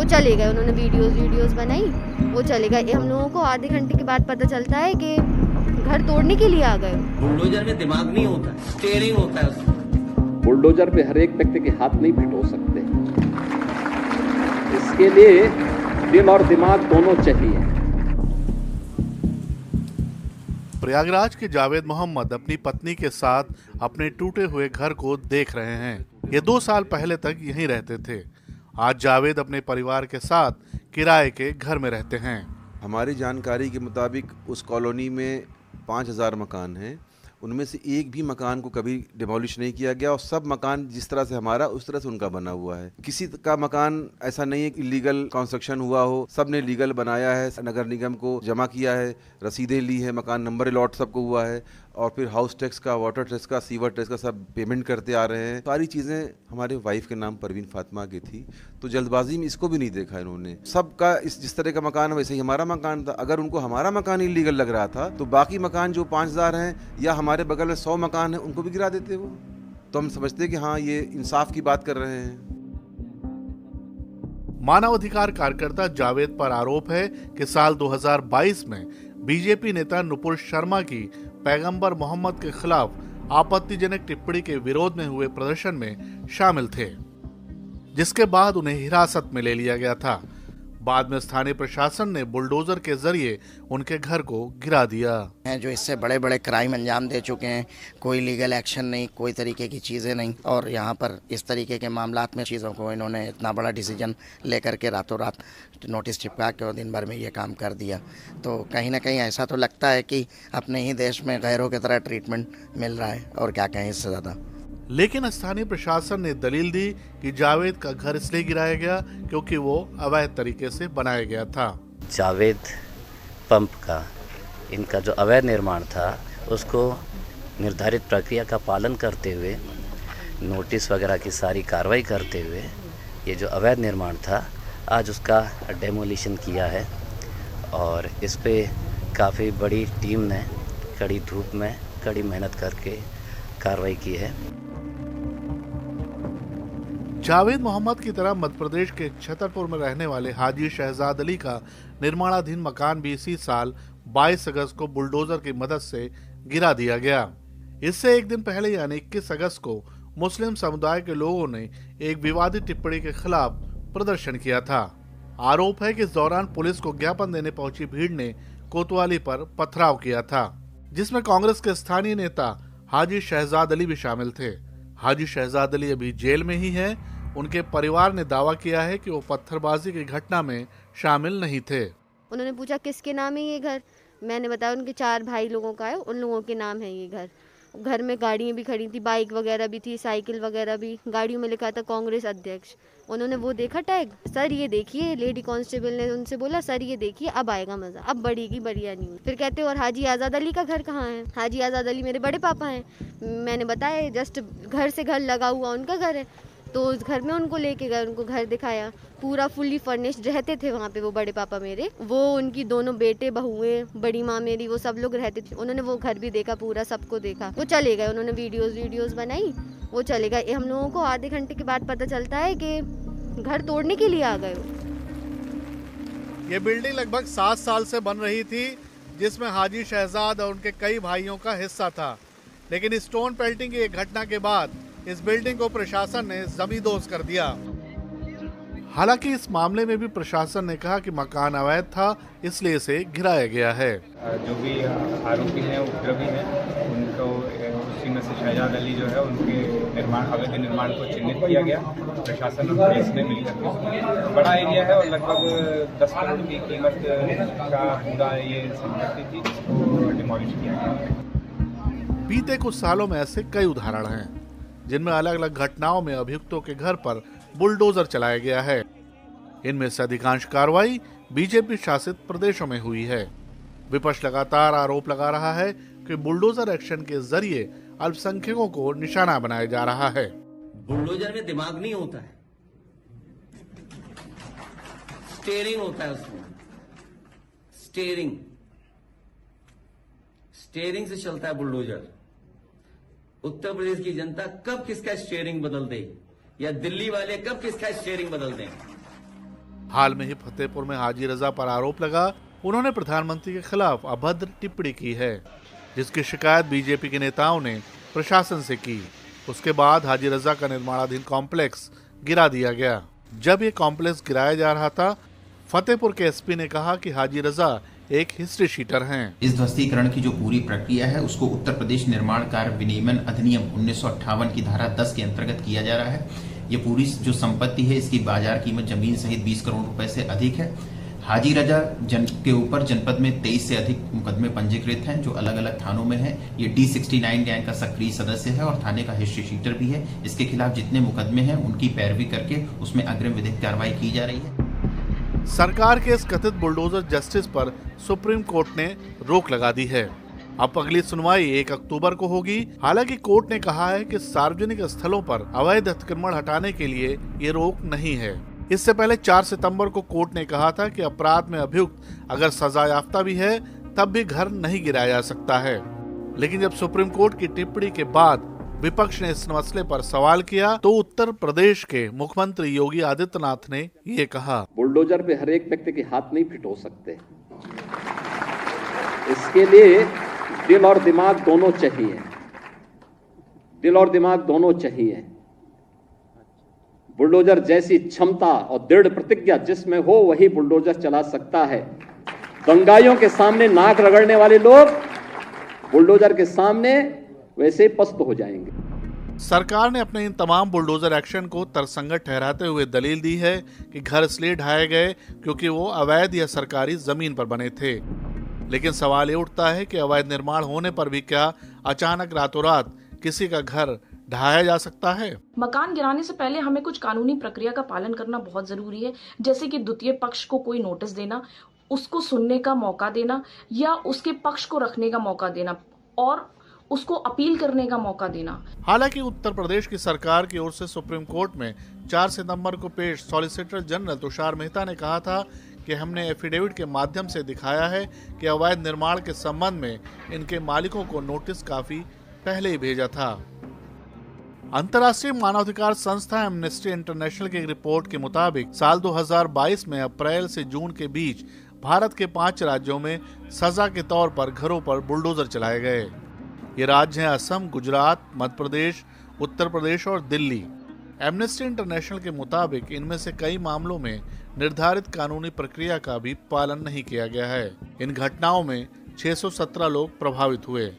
वो चले गए, उन्होंने वीडियोस बनाई, वो चले गए। हम लोगों को आधे घंटे के बाद पता चलता है कि घर तोड़ने के लिए आ गए। बुलडोजर में दिमाग नहीं होता, स्टीयरिंग होता है उसमें। बुलडोजर पे हर एक व्यक्ति के हाथ नहीं फिट हो सकते, इसके लिए दिल और दिमाग दोनों चाहिए। प्रयागराज के जावेद मोहम्मद अपनी पत्नी के साथ अपने टूटे हुए घर को देख रहे हैं। ये 2 साल पहले तक यहीं रहते थे। आज जावेद अपने परिवार के साथ किराए के घर में रहते हैं। हमारी जानकारी के मुताबिक उस कॉलोनी में 5000 मकान हैं, उनमें से एक भी मकान को कभी डिमोलिश नहीं किया गया और सब मकान जिस तरह से हमारा उस तरह से उनका बना हुआ है। किसी का मकान ऐसा नहीं है कि इलीगल कंस्ट्रक्शन हुआ हो, सब ने लीगल बनाया है, नगर निगम को जमा किया है, रसीदें ली है, मकान नंबर अलॉट सबको हुआ है और फिर हाउस टैक्स का, वाटर टैक्स का, सीवर टैक्स का सब पेमेंट करते आ रहे हैं। सारी चीज़ें हमारे वाइफ के नाम परवीन फातिमा की थी, तो जल्दबाजी में इसको भी नहीं देखा इन्होंने। सबका इस जिस तरह का मकान है वैसे ही हमारा मकान था। अगर उनको हमारा मकान इलीगल लग रहा था तो बाकी मकान जो 5000 हैं या हमारे बगल में 100 मकान हैं उनको भी गिरा देते वो। तो हम समझते कि हाँ, ये इंसाफ की बात कर रहे हैं। मानवाधिकार कार्यकर्ता जावेद पर आरोप है कि साल 2022 में बीजेपी नेता नुपुर शर्मा की पैगंबर मोहम्मद के खिलाफ आपत्तिजनक टिप्पणी के विरोध में हुए प्रदर्शन में शामिल थे, जिसके बाद उन्हें हिरासत में ले लिया गया था। बाद में स्थानीय प्रशासन ने बुलडोजर के जरिए उनके घर को गिरा दिया। जो इससे बड़े बड़े क्राइम अंजाम दे चुके हैं, कोई लीगल एक्शन नहीं, कोई तरीके की चीज़ें नहीं, और यहाँ पर इस तरीके के मामलात में चीज़ों को इन्होंने इतना बड़ा डिसीजन लेकर के रातों रात नोटिस चिपका के और दिन भर में ये काम कर दिया। तो कहीं ना कहीं ऐसा तो लगता है कि अपने ही देश में गैरों की तरह ट्रीटमेंट मिल रहा है, और क्या कहें इससे ज़्यादा। लेकिन स्थानीय प्रशासन ने दलील दी कि जावेद का घर इसलिए गिराया गया क्योंकि वो अवैध तरीके से बनाया गया था। जावेद पंप का इनका जो अवैध निर्माण था उसको निर्धारित प्रक्रिया का पालन करते हुए, नोटिस वगैरह की सारी कार्रवाई करते हुए ये जो अवैध निर्माण था आज उसका डेमोलिशन किया है। और इस पे काफ़ी बड़ी टीम ने कड़ी धूप में कड़ी मेहनत करके कार्रवाई की है। जावेद मोहम्मद की तरह मध्य प्रदेश के छतरपुर में रहने वाले हाजी शहजाद अली का निर्माणाधीन मकान भी इसी साल 22 अगस्त को बुलडोजर की मदद से गिरा दिया गया। इससे एक दिन पहले यानी 21 अगस्त को मुस्लिम समुदाय के लोगों ने एक विवादित टिप्पणी के खिलाफ प्रदर्शन किया था। आरोप है कि इस दौरान पुलिस को ज्ञापन देने पहुंची भीड़ ने कोतवाली पर पथराव किया था, जिसमें कांग्रेस के स्थानीय नेता हाजी शहजाद अली भी शामिल थे। हाजी शहजाद अली अभी जेल में ही हैं। उनके परिवार ने दावा किया है कि वो पत्थरबाजी की घटना में शामिल नहीं थे। उन्होंने पूछा किसके नाम है ये घर, मैंने बताया उनके 4 भाई लोगों का है, उन लोगों के नाम है ये घर। घर में गाड़ियाँ भी खड़ी थी, बाइक वगैरह भी थी, साइकिल वगैरह भी। गाड़ियों में लिखा था कांग्रेस अध्यक्ष। उन्होंने वो देखा टैग, सर ये देखिए, लेडी कांस्टेबल ने उनसे बोला सर ये देखिए अब आएगा मजा, अब बढ़ेगी बढ़िया न्यूज। फिर कहते और हाजी आज़ाद अली का घर कहाँ है? हाजी आज़ाद अली मेरे बड़े पापा हैं। मैंने बताया जस्ट घर से घर लगा हुआ उनका घर है। तो उस घर में उनको लेके गए, उनको घर दिखाया, पूरा फुल्ली फर्निश्ड रहते थे वहाँ पे वो बड़े पापा मेरे। वो उनकी दोनों बेटे बहुएं, बड़ी माँ मेरी, वो सब लोग रहते थे। उन्होंने वो घर भी देखा, पूरा सबको देखा। वो चले गए, उन्होंने वीडियोस बनाई, वो चले गए। हम लोगों को आधे घंटे के बाद पता चलता है कि घर तोड़ने के लिए आ गए। ये बिल्डिंग लगभग 7 साल से बन रही थी, जिसमें हाजी शहजाद और उनके कई भाइयों का हिस्सा था। लेकिन स्टोन पेल्टिंग की एक घटना के बाद इस बिल्डिंग को प्रशासन ने जमींदोज कर दिया। हालांकि इस मामले में भी प्रशासन ने कहा कि मकान अवैध था, इसलिए इसे गिराया गया है। जो भी आरोपी हैं, उपद्रवी हैं, उनको उसी में से शहजाद अली जो है उनके अवैध निर्माण को चिन्हित किया गया। प्रशासन और पुलिस ने मिलकर, बड़ा एरिया है और लगभग 10 करोड़ की कीमत का पूरा ये संपत्ति थी, जिसको डिमोलिश किया गया। बीते कुछ सालों में ऐसे कई उदाहरण हैं जिनमें अलग अलग घटनाओं में अभियुक्तों के घर पर बुलडोजर चलाया गया है। इनमें से अधिकांश कार्रवाई बीजेपी शासित प्रदेशों में हुई है। विपक्ष लगातार आरोप लगा रहा है कि बुलडोजर एक्शन के जरिए अल्पसंख्यकों को निशाना बनाया जा रहा है। बुलडोजर में दिमाग नहीं होता है, स्टीयरिंग होता है उसमें। स्टीयरिंग से चलता है बुलडोजर। उत्तर प्रदेश की जनता कब किसका स्टीयरिंग बदल दे, या दिल्ली वाले कब किसका स्टीयरिंग बदल दें। हाल में ही फतेहपुर में हाजी रजा पर आरोप लगा, उन्होंने प्रधानमंत्री के खिलाफ अभद्र टिप्पणी की है, जिसकी शिकायत बीजेपी के नेताओं ने प्रशासन से की। उसके बाद हाजी रजा का निर्माणाधीन कॉम्प्लेक्स गिरा दिया गया। जब ये कॉम्प्लेक्स गिराया जा रहा था, फतेहपुर के एसपी ने कहा कि हाजी रजा एक हिस्ट्री शीटर हैं। इस ध्वस्तीकरण की जो पूरी प्रक्रिया है उसको उत्तर प्रदेश निर्माण कार्य विनियमन अधिनियम 1958 की धारा 10 के अंतर्गत किया जा रहा है। ये पूरी जो संपत्ति है इसकी बाजार कीमत जमीन सहित 20 करोड़ रुपए से अधिक है। हाजी रजा के ऊपर जनपद में 23 से अधिक मुकदमे पंजीकृत हैं जो अलग अलग थानों में हैं। ये D69 गैंग का सक्रिय सदस्य है और थाने का हिस्ट्री शीटर भी है। इसके खिलाफ जितने मुकदमे हैं उनकी पैरवी करके उसमें अग्रिम विधिक कार्रवाई की जा रही है। सरकार के इस कथित बुलडोजर जस्टिस पर सुप्रीम कोर्ट ने रोक लगा दी है। अब अगली सुनवाई 1 अक्टूबर को होगी। हालांकि कोर्ट ने कहा है कि सार्वजनिक स्थलों पर अवैध अतिक्रमण हटाने के लिए ये रोक नहीं है। इससे पहले 4 सितंबर को कोर्ट ने कहा था कि अपराध में अभियुक्त अगर सजा याफ्ता भी है तब भी घर नहीं गिराया जा सकता है। लेकिन जब सुप्रीम कोर्ट की टिप्पणी के बाद विपक्ष ने इस मसले पर सवाल किया तो उत्तर प्रदेश के मुख्यमंत्री योगी आदित्यनाथ ने ये कहा, बुलडोजर पे हर एक व्यक्ति के हाथ नहीं फिटो सकते, इसके लिए दिल और दिमाग दोनों चाहिए। दिल और दिमाग दोनों चाहिए। बुलडोजर जैसी क्षमता और दृढ़ प्रतिज्ञा जिसमें हो वही बुलडोजर चला सकता है। दंगाइयों के सामने नाक रगड़ने वाले लोग बुलडोजर के सामने वैसे ही पस्त हो जाएंगे। सरकार ने अपने इन तमाम बुलडोजर एक्शन को तर्कसंगत ठहराते हुए दलील दी है कि घर इसलिए ढाए गए क्योंकि वो अवैध या सरकारी जमीन पर बने थे। लेकिन सवाल ये उठता है कि अवैध निर्माण होने पर भी क्या अचानक रातों रात किसी का घर ढाया जा सकता है? मकान गिराने से पहले हमें कुछ कानूनी प्रक्रिया का पालन करना बहुत जरूरी है, जैसे कि द्वितीय पक्ष को कोई नोटिस देना, उसको सुनने का मौका देना या उसके पक्ष को रखने का मौका देना और उसको अपील करने का मौका देना। हालांकि उत्तर प्रदेश की सरकार की ओर से सुप्रीम कोर्ट में 4 सितंबर को पेश सॉलिसिटर जनरल तुषार मेहता ने कहा था कि हमने एफिडेविट के माध्यम से दिखाया है कि अवैध निर्माण के संबंध में इनके मालिकों को नोटिस काफी पहले ही भेजा था। अंतर्राष्ट्रीय मानवाधिकार संस्था एमनेस्टी इंटरनेशनल की एक रिपोर्ट के मुताबिक साल 2022 में अप्रैल से जून के बीच भारत के 5 राज्यों में सजा के तौर पर घरों पर बुलडोजर चलाए गए। ये राज्य हैं असम, गुजरात, मध्य प्रदेश, उत्तर प्रदेश और दिल्ली। एमनेस्टी इंटरनेशनल के मुताबिक इनमें से कई मामलों में निर्धारित कानूनी प्रक्रिया का भी पालन नहीं किया गया है। इन घटनाओं में 617 लोग प्रभावित हुए।